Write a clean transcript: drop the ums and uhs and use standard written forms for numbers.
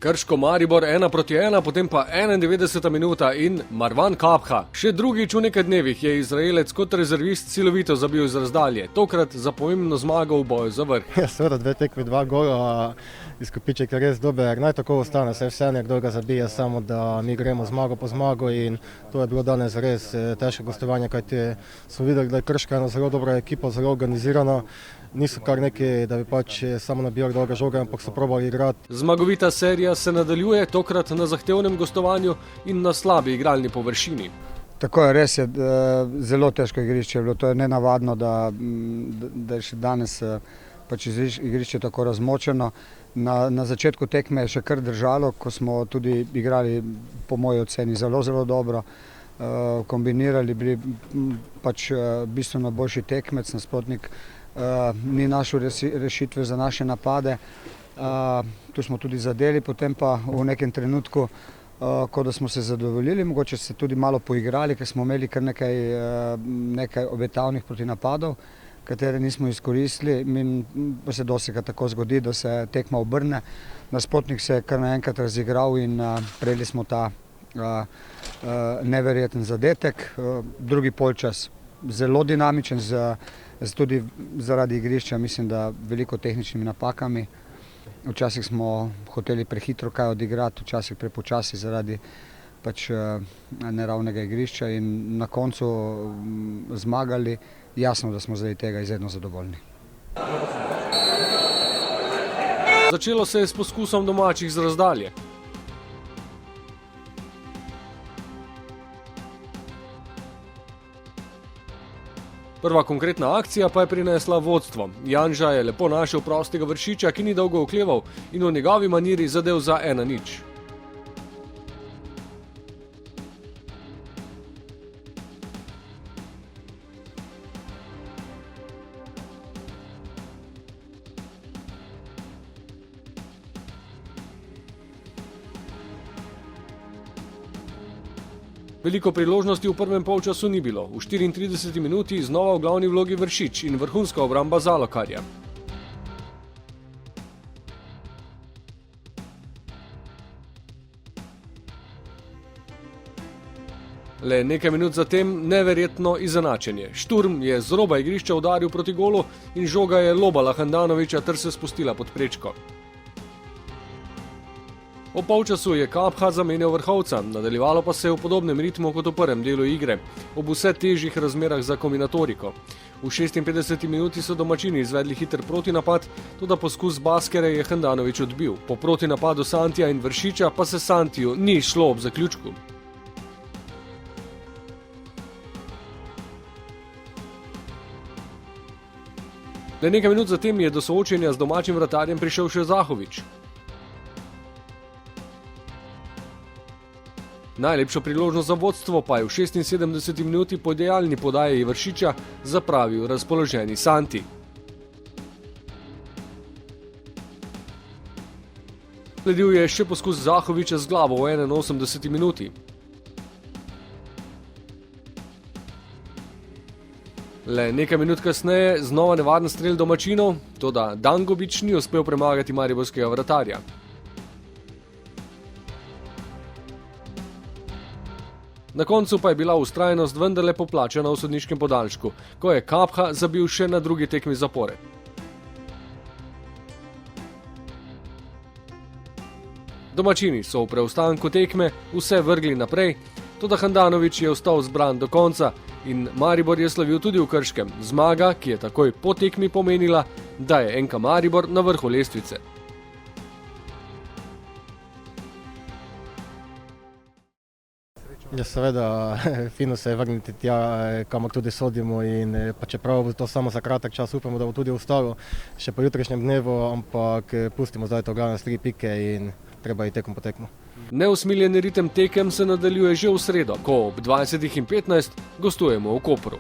Krško Maribor 1:1, potem pa 91. minuta in Marwan Kapha. Še drugič v nekaj dnevih je Izraelec kot rezervist silovito zabil iz razdalje, tokrat za pomembno zmago v boju za vrh. Ja, seveda 2 tekmi, 2 gola, izkupiček je res dober, naj tako ostane, vse nekdo ga zabije, samo da mi gremo zmago po zmago in to je bilo danes res težko gostovanje, kajti smo videli, da je Krška ena zelo dobra ekipa, zelo organizirana. Niso kar neki, da bi samo nabijali dolge žoge, ampak so probali igrati. Zmagovita serija se nadaljuje, tokrat na zahtevnem gostovanju in na slabi igralni površini. Tako je, res je, zelo težko igrišče je bilo, to je nenavadno, da je še danes igrišče tako razmočeno. Na začetku tekme je še kar držalo, ko smo tudi igrali po moji oceni zelo dobro, kombinirali, bili bistveno boljši tekmec, nasprotnik ni našel rešitve za naše napade. Tu smo tudi zadeli, potem pa v nekem trenutku, ko da smo se zadovoljili, mogoče se tudi malo poigrali, ker smo imeli kar nekaj obetavnih protinapadov, katere nismo izkoristili. Pa se dostikrat tako zgodi, da se tekma obrne. Nasprotnik se je kar naenkrat razigral in prejeli smo ta neverjeten zadetek. Drugi polčas zelo dinamičen, tudi zaradi igrišča, mislim, da veliko tehničnimi napakami. Včasih smo hoteli prehitro kaj odigrati, včasih prepočasi zaradi neravnega igrišča in na koncu zmagali. Jasno, da smo zaradi tega izredno zadovoljni. Začelo se je s poskusom domačih z razdalje. Prva konkretna akcija pa je prinesla vodstvo. Janža je lepo našel prostega Vršiča, ki ni dolgo okleval in v njegovi maniri zadel za 1:0. Veliko priložnosti v prvem polčasu ni bilo. V 34 minuti znova v glavni vlogi Vršič in vrhunska obramba Zalokarja. Le nekaj minut zatem neverjetno izenačenje. Šturm je z roba igrišča udaril proti golu in žoga je lobala Handanovića ter se spustila pod prečko. V polčasu je Kapha zamenjal vrhovca, nadaljevalo pa se je v podobnem ritmu kot v prvem delu igre, ob vse težjih razmerah za kombinatoriko. V 56 minuti so domačini izvedli hiter protinapad, toda poskus Baskere je Handanović odbil. Po protinapadu Santija in Vršiča pa se Santiju ni šlo ob zaključku. Le nekaj minut zatem je do soočenja z domačim vratarjem prišel še Zahović. Najlepšo priložnost za vodstvo pa je v 76 minuti po idealni podaji Vršiča zapravil razpoloženi Santi. Sledil je še poskus Zahovića z glavo v 81 minuti. Le nekaj minut kasneje znova nevaren strel domačinov, toda Dangobić ni uspel premagati mariborskega vratarja. Na koncu pa je bila vztrajnost vendarle poplačana v sodniškem podaljšku, ko je Kapha zabil še na drugi tekmi zapored. Domačini so v preostanku tekme vse vrgli naprej, toda Handanović je ostal zbran do konca in Maribor je slavil tudi v Krškem. Zmaga, ki je takoj po tekmi pomenila, da je NK Maribor na vrhu lestvice. Ja, seveda, fino se je vrniti tja, kamor tudi sodimo in pa čeprav bo to samo za kratek čas, upamo, da bo tudi ostalo še po jutrišnjem dnevu, ampak pustimo zdaj to glavne 3 pike in treba iti tekom po tekmo. Neusmiljeni ritem tekem se nadaljuje že v sredo, ko ob 20:15 gostujemo v Kopru.